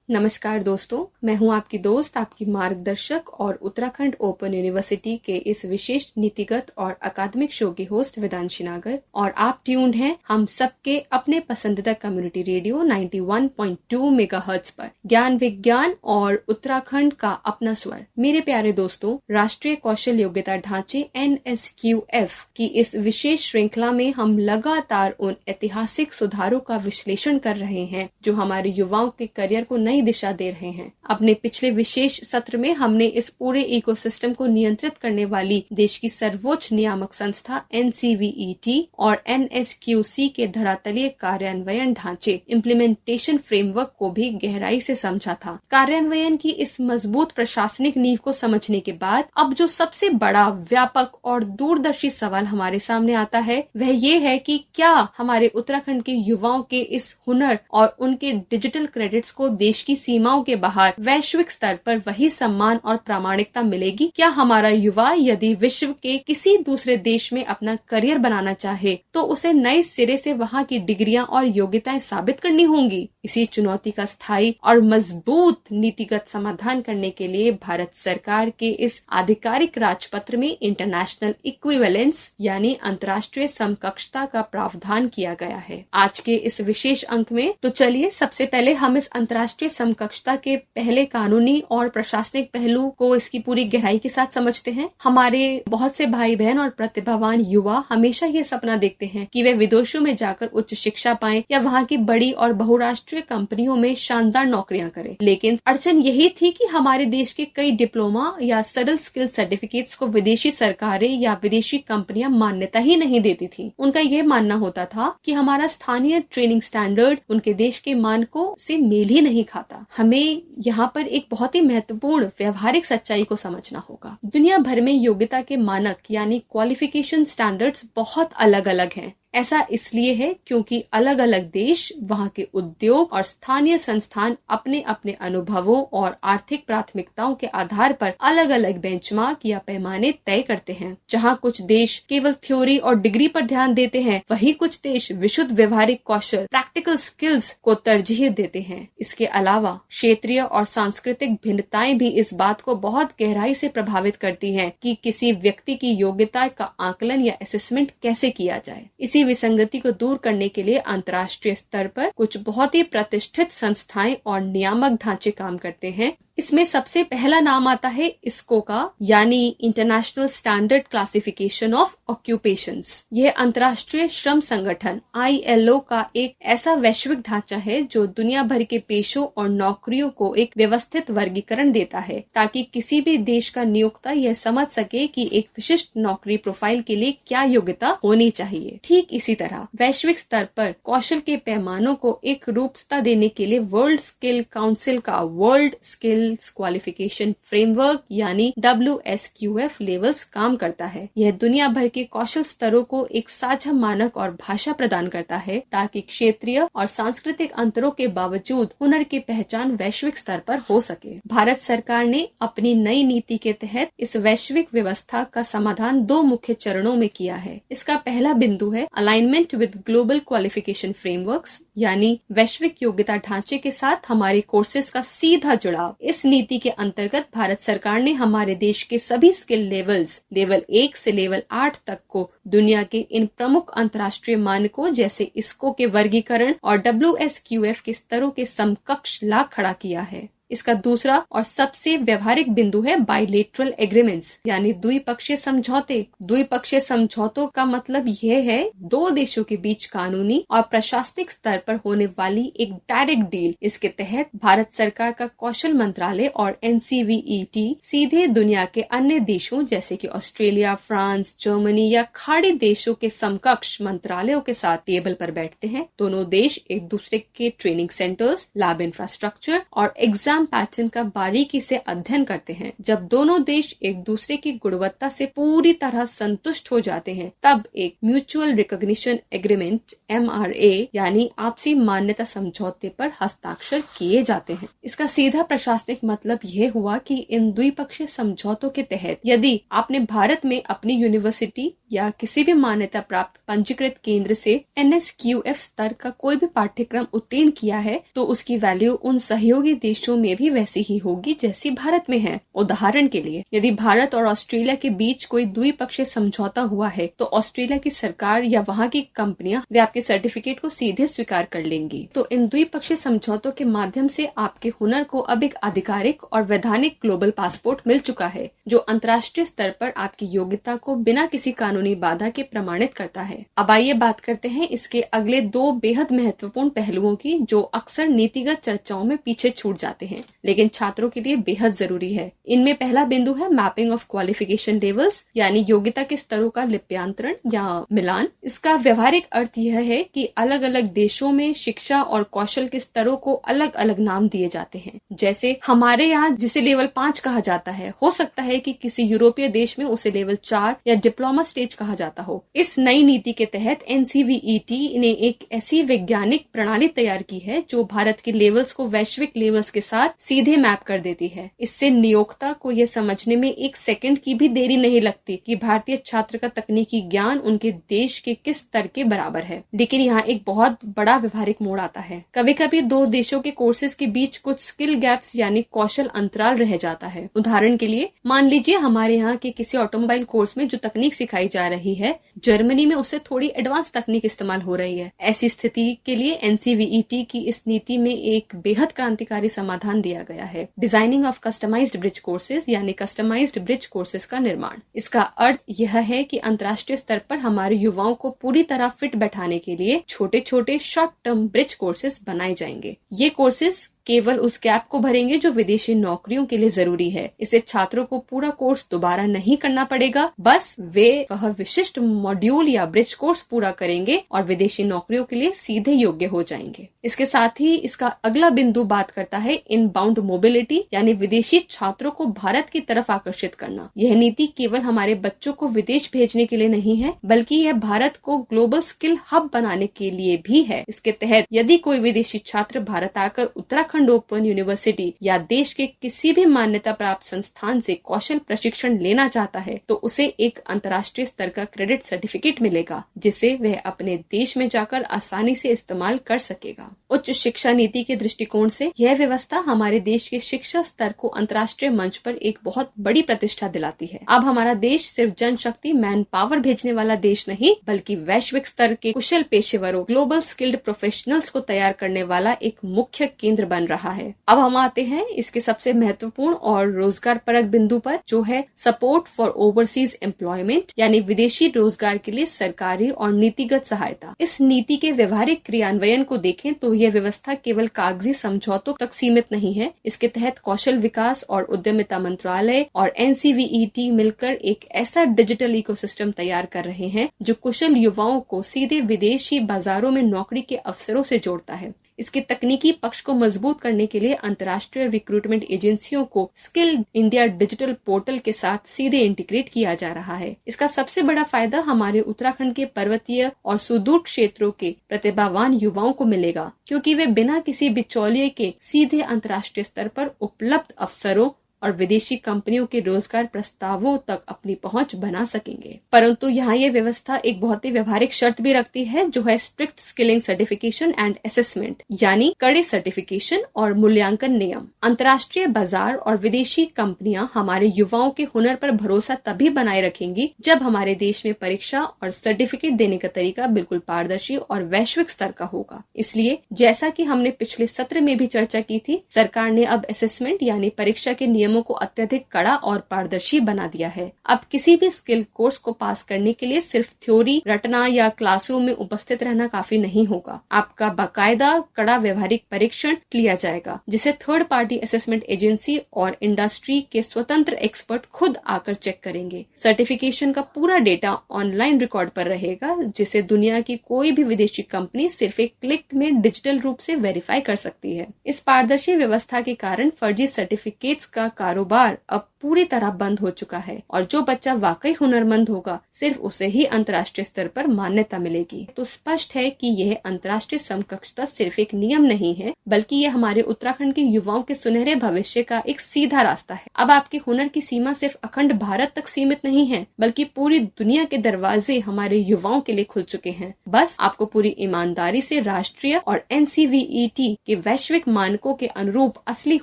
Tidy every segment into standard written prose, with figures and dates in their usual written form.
नमस्कार दोस्तों, मैं हूं आपकी दोस्त, आपकी मार्गदर्शक और उत्तराखंड ओपन यूनिवर्सिटी के इस विशेष नीतिगत और अकादमिक शो की होस्ट वेदांशी नागर और आप ट्यून्ड हैं हम सबके अपने पसंदीदा कम्युनिटी रेडियो 91.2 मेगाहर्ट्ज पर ज्ञान विज्ञान और उत्तराखंड का अपना स्वर। मेरे प्यारे दोस्तों, राष्ट्रीय कौशल योग्यता ढांचे NSQF की इस विशेष श्रृंखला में हम लगातार उन ऐतिहासिक सुधारों का विश्लेषण कर रहे हैं जो हमारे युवाओं के करियर को नई दिशा दे रहे हैं। अपने पिछले विशेष सत्र में हमने इस पूरे इकोसिस्टम को नियंत्रित करने वाली देश की सर्वोच्च नियामक संस्था NCVET और NSQC के धरातलीय कार्यान्वयन ढांचे इम्प्लीमेंटेशन फ्रेमवर्क को भी गहराई से समझा था। कार्यान्वयन की इस मजबूत प्रशासनिक नींव को समझने के बाद अब जो सबसे बड़ा, व्यापक और दूरदर्शी सवाल हमारे सामने आता है वह ये है कि क्या हमारे उत्तराखंड के युवाओं के इस हुनर और उनके डिजिटल क्रेडिट्स को देश की सीमाओं के बाहर वैश्विक स्तर पर वही सम्मान और प्रामाणिकता मिलेगी? क्या हमारा युवा यदि विश्व के किसी दूसरे देश में अपना करियर बनाना चाहे तो उसे नए सिरे से वहाँ की डिग्रियां और योग्यताएं साबित करनी होंगी? इसी चुनौती का स्थायी और मजबूत नीतिगत समाधान करने के लिए भारत सरकार के इस आधिकारिक राजपत्र में इंटरनेशनल इक्विवेलेंस यानी अंतर्राष्ट्रीय समकक्षता का प्रावधान किया गया है। आज के इस विशेष अंक में तो चलिए सबसे पहले हम इस अंतर्राष्ट्रीय समकक्षता के पहले कानूनी और प्रशासनिक पहलू को इसकी पूरी गहराई के साथ समझते हैं। हमारे बहुत से भाई बहन और प्रतिभावान युवा हमेशा ये सपना देखते हैं कि वे विदेशों में जाकर उच्च शिक्षा पाएं या वहाँ की बड़ी और बहुराष्ट्रीय कंपनियों में शानदार नौकरियां करें। लेकिन अड़चन यही थी कि हमारे देश के कई डिप्लोमा या सरल स्किल सर्टिफिकेट्स को विदेशी सरकारें या विदेशी कंपनियां मान्यता ही नहीं देती थी। उनका ये मानना होता था कि हमारा स्थानीय ट्रेनिंग स्टैंडर्ड उनके देश के मानकों से मेल ही नहीं खाता। हमें यहाँ पर एक बहुत ही महत्वपूर्ण व्यवहारिक सच्चाई को समझना होगा। दुनिया भर में योग्यता के मानक यानी क्वालिफिकेशन स्टैंडर्ड्स बहुत अलग अलग हैं। ऐसा इसलिए है क्योंकि अलग अलग देश, वहाँ के उद्योग और स्थानीय संस्थान अपने अपने अनुभवों और आर्थिक प्राथमिकताओं के आधार पर अलग अलग बेंचमार्क या पैमाने तय करते हैं। जहाँ कुछ देश केवल थ्योरी और डिग्री पर ध्यान देते हैं, वहीं कुछ देश विशुद्ध व्यवहारिक कौशल प्रैक्टिकल स्किल्स को तरजीह देते हैं। इसके अलावा क्षेत्रीय और सांस्कृतिक भिन्नताएं भी इस बात को बहुत गहराई से प्रभावित करती हैं कि किसी व्यक्ति की योग्यता का आकलन या असेसमेंट कैसे किया जाए। इसी विसंगति को दूर करने के लिए अंतर्राष्ट्रीय स्तर पर कुछ बहुत ही प्रतिष्ठित संस्थाएं और नियामक ढांचे काम करते हैं। इसमें सबसे पहला नाम आता है ISCO का, यानी international standard classification of occupations. यह अंतर्राष्ट्रीय श्रम संगठन ILO का एक ऐसा वैश्विक ढांचा है जो दुनिया भर के पेशों और नौकरियों को एक व्यवस्थित वर्गीकरण देता है ताकि किसी भी देश का नियोक्ता यह समझ सके कि एक विशिष्ट नौकरी प्रोफाइल के लिए क्या योग्यता होनी चाहिए। ठीक इसी तरह वैश्विक स्तर पर कौशल के पैमानों को एक रूपता देने के लिए वर्ल्ड स्किल काउंसिल का वर्ल्ड स्किल क्वालिफिकेशन फ्रेमवर्क यानी WSQF लेवल्स काम करता है। यह दुनिया भर के कौशल स्तरों को एक साझा मानक और भाषा प्रदान करता है ताकि क्षेत्रीय और सांस्कृतिक अंतरों के बावजूद हुनर की पहचान वैश्विक स्तर पर हो सके। भारत सरकार ने अपनी नई नीति के तहत इस वैश्विक व्यवस्था का समाधान 2 मुख्य चरणों में किया है। इसका पहला बिंदु है alignment with global qualification frameworks यानी वैश्विक योग्यता ढांचे के साथ हमारे कोर्सेज का सीधा जुड़ाव। इस नीति के अंतर्गत भारत सरकार ने हमारे देश के सभी स्किल लेवल्स लेवल 1 से लेवल 8 तक को दुनिया के इन प्रमुख अंतर्राष्ट्रीय मानकों जैसे ISCO के वर्गीकरण और WSQF के स्तरों के समकक्ष ला खड़ा किया है। इसका दूसरा और सबसे व्यवहारिक बिंदु है बाइलेटरल एग्रीमेंट्स यानी द्विपक्षीय समझौते। द्विपक्षीय समझौतों का मतलब यह है 2 देशों के बीच कानूनी और प्रशासनिक स्तर पर होने वाली एक डायरेक्ट डील। इसके तहत भारत सरकार का कौशल मंत्रालय और NCVET सीधे दुनिया के अन्य देशों जैसे कि ऑस्ट्रेलिया, फ्रांस, जर्मनी या खाड़ी देशों के समकक्ष मंत्रालयों के साथ टेबल पर बैठते हैं। दोनों देश एक दूसरे के ट्रेनिंग सेंटर्स, लैब इंफ्रास्ट्रक्चर और एग्जाम एग्जाम पैटर्न का बारीकी से अध्ययन करते हैं। जब दोनों देश एक दूसरे की गुणवत्ता से पूरी तरह संतुष्ट हो जाते हैं, तब एक म्यूचुअल रिकॉग्निशन एग्रीमेंट MRA यानी आपसी मान्यता समझौते पर हस्ताक्षर किए जाते हैं। इसका सीधा प्रशासनिक मतलब यह हुआ कि इन द्विपक्षीय समझौतों के तहत यदि आपने भारत में अपनी यूनिवर्सिटी या किसी भी मान्यता प्राप्त पंजीकृत केंद्र से NSQF स्तर का कोई भी पाठ्यक्रम उत्तीर्ण किया है, तो उसकी वैल्यू उन सहयोगी देशों में भी वैसी ही होगी जैसी भारत में है। उदाहरण के लिए, यदि भारत और ऑस्ट्रेलिया के बीच कोई द्विपक्षीय समझौता हुआ है, तो ऑस्ट्रेलिया की सरकार या वहाँ की कंपनियां वे आपके सर्टिफिकेट को सीधे स्वीकार कर लेंगी। तो इन द्विपक्षीय समझौतों के माध्यम से आपके हुनर को अब एक आधिकारिक और वैधानिक ग्लोबल पासपोर्ट मिल चुका है, जो अंतर्राष्ट्रीय स्तर पर आपकी योग्यता को बिना किसी कानूनी बाधा के प्रमाणित करता है। अब आइए बात करते हैं इसके अगले 2 बेहद महत्वपूर्ण पहलुओं की, जो अक्सर नीतिगत चर्चाओं में पीछे छूट जाते हैं, लेकिन छात्रों के लिए बेहद जरूरी है। इनमें पहला बिंदु है मैपिंग ऑफ क्वालिफिकेशन लेवल्स, यानी योग्यता के स्तरों का लिप्यांतरण या मिलान। इसका व्यवहारिक अर्थ यह है कि अलग अलग देशों में शिक्षा और कौशल के स्तरों को अलग अलग नाम दिए जाते हैं। जैसे हमारे यहाँ जिसे लेवल 5 कहा जाता है, हो सकता है कि किसी यूरोपीय देश में उसे लेवल 4 या डिप्लोमा स्टेज कहा जाता हो। इस नई नीति के तहत NCVET ने एक ऐसी वैज्ञानिक प्रणाली तैयार की है जो भारत के लेवल्स को वैश्विक लेवल्स के साथ सीधे मैप कर देती है। इससे नियोक्ता को यह समझने में 1 सेकंड की भी देरी नहीं लगती कि भारतीय छात्र का तकनीकी ज्ञान उनके देश के किस स्तर के बराबर है। लेकिन यहाँ एक बहुत बड़ा व्यवहारिक मोड़ आता है। कभी कभी 2 देशों के कोर्सेज के बीच कुछ स्किल गैप्स यानी कौशल अंतराल रह जाता है। उदाहरण के लिए, मान लीजिए हमारे यहाँ के किसी ऑटोमोबाइल कोर्स में जो तकनीक सिखाई जा रही है, जर्मनी में उससे थोड़ी एडवांस तकनीक इस्तेमाल हो रही है। ऐसी स्थिति के लिए NCVET की इस नीति में एक बेहद क्रांतिकारी समाधान दिया गया है, designing of customised bridge courses यानी कस्टमाइज्ड ब्रिज कोर्सेज का निर्माण। इसका अर्थ यह है कि अंतर्राष्ट्रीय स्तर पर हमारे युवाओं को पूरी तरह फिट बैठाने के लिए छोटे छोटे शॉर्ट टर्म ब्रिज कोर्सेज बनाए जाएंगे। ये कोर्सेज केवल उस गैप को भरेंगे जो विदेशी नौकरियों के लिए जरूरी है। इससे छात्रों को पूरा कोर्स दोबारा नहीं करना पड़ेगा, बस वे वह विशिष्ट मॉड्यूल या ब्रिज कोर्स पूरा करेंगे और विदेशी नौकरियों के लिए सीधे योग्य हो जाएंगे। इसके साथ ही इसका अगला बिंदु बात करता है इनबाउंड मोबिलिटी, यानी विदेशी छात्रों को भारत की तरफ आकर्षित करना। यह नीति केवल हमारे बच्चों को विदेश भेजने के लिए नहीं है, बल्कि यह भारत को ग्लोबल स्किल हब बनाने के लिए भी है। इसके तहत यदि कोई विदेशी छात्र भारत आकर उत्तराखंड ओपन यूनिवर्सिटी या देश के किसी भी मान्यता प्राप्त संस्थान से कौशल प्रशिक्षण लेना चाहता है, तो उसे एक अंतर्राष्ट्रीय स्तर का क्रेडिट सर्टिफिकेट मिलेगा, जिसे वह अपने देश में जाकर आसानी से इस्तेमाल कर सकेगा। उच्च शिक्षा नीति के दृष्टिकोण से यह व्यवस्था हमारे देश के शिक्षा स्तर को अंतर्राष्ट्रीय मंच पर एक बहुत बड़ी प्रतिष्ठा दिलाती है। अब हमारा देश सिर्फ जनशक्ति मैन पावर भेजने वाला देश नहीं, बल्कि वैश्विक स्तर के कुशल पेशेवरों ग्लोबल स्किल्ड प्रोफेशनल्स को तैयार करने वाला एक मुख्य केंद्र बन रहा है। अब हम आते हैं इसके सबसे महत्वपूर्ण और रोजगार परक बिंदु पर, जो है सपोर्ट फॉर ओवरसीज एम्प्लॉयमेंट, यानी विदेशी रोजगार के लिए सरकारी और नीतिगत सहायता। इस नीति के व्यवहारिक क्रियान्वयन को देखें तो यह व्यवस्था केवल कागजी समझौतों तक सीमित नहीं है। इसके तहत कौशल विकास और उद्यमिता मंत्रालय और NCVET मिलकर एक ऐसा डिजिटल इकोसिस्टम तैयार कर रहे हैं जो कुशल युवाओं को सीधे विदेशी बाजारों में नौकरी के अवसरों से जोड़ता है। इसके तकनीकी पक्ष को मजबूत करने के लिए अंतर्राष्ट्रीय रिक्रूटमेंट एजेंसियों को स्किल इंडिया डिजिटल पोर्टल के साथ सीधे इंटीग्रेट किया जा रहा है। इसका सबसे बड़ा फायदा हमारे उत्तराखंड के पर्वतीय और सुदूर क्षेत्रों के प्रतिभावान युवाओं को मिलेगा, क्योंकि वे बिना किसी बिचौलिए के सीधे अंतर्राष्ट्रीय स्तर पर उपलब्ध अवसरों और विदेशी कंपनियों के रोजगार प्रस्तावों तक अपनी पहुंच बना सकेंगे। परंतु यहाँ ये व्यवस्था एक बहुत ही व्यवहारिक शर्त भी रखती है, जो है strict skilling certification and assessment, यानी कड़े सर्टिफिकेशन और मूल्यांकन नियम। अंतर्राष्ट्रीय बाजार और विदेशी कंपनियां हमारे युवाओं के हुनर पर भरोसा तभी बनाए रखेंगी जब हमारे देश में परीक्षा और सर्टिफिकेट देने का तरीका बिल्कुल पारदर्शी और वैश्विक स्तर का होगा। इसलिए जैसा कि हमने पिछले सत्र में भी चर्चा की थी, सरकार ने अब असेसमेंट यानी परीक्षा के नियम नियमों को अत्यधिक कड़ा और पारदर्शी बना दिया है। अब किसी भी स्किल कोर्स को पास करने के लिए सिर्फ थ्योरी रटना या क्लासरूम में उपस्थित रहना काफी नहीं होगा। आपका बाकायदा कड़ा व्यवहारिक परीक्षण लिया जाएगा, जिसे थर्ड पार्टी असेसमेंट एजेंसी और इंडस्ट्री के स्वतंत्र एक्सपर्ट खुद आकर चेक करेंगे। सर्टिफिकेशन का पूरा डेटा ऑनलाइन रिकॉर्ड पर रहेगा, जिसे दुनिया की कोई भी विदेशी कंपनी सिर्फ एक क्लिक में डिजिटल रूप से वेरीफाई कर सकती है। इस पारदर्शी व्यवस्था के कारण फर्जी सर्टिफिकेट्स का कारोबार अब पूरी तरह बंद हो चुका है और जो बच्चा वाकई हुनरमंद होगा सिर्फ उसे ही अंतर्राष्ट्रीय स्तर पर मान्यता मिलेगी। तो स्पष्ट है कि यह अंतर्राष्ट्रीय समकक्षता सिर्फ एक नियम नहीं है, बल्कि यह हमारे उत्तराखंड के युवाओं के सुनहरे भविष्य का एक सीधा रास्ता है। अब आपके हुनर की सीमा सिर्फ अखंड भारत तक सीमित नहीं है, बल्कि पूरी दुनिया के दरवाजे हमारे युवाओं के लिए खुल चुके हैं। बस आपको पूरी ईमानदारी से राष्ट्रीय और NCVET के वैश्विक मानकों के अनुरूप असली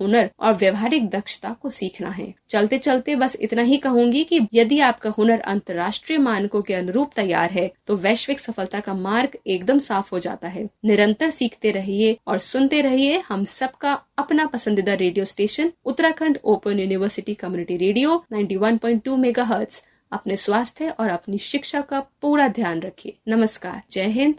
हुनर और व्यवहारिक दक्षता को सीखना है। चलते चलते बस इतना ही कहूंगी कि यदि आपका हुनर अंतर्राष्ट्रीय मानकों के अनुरूप तैयार है तो वैश्विक सफलता का मार्ग एकदम साफ हो जाता है। निरंतर सीखते रहिए और सुनते रहिए हम सबका अपना पसंदीदा radio station Uttarakhand open university community radio 91.2 megahertz. अपने स्वास्थ्य और अपनी शिक्षा का पूरा ध्यान रखिए। नमस्कार, जय हिंद,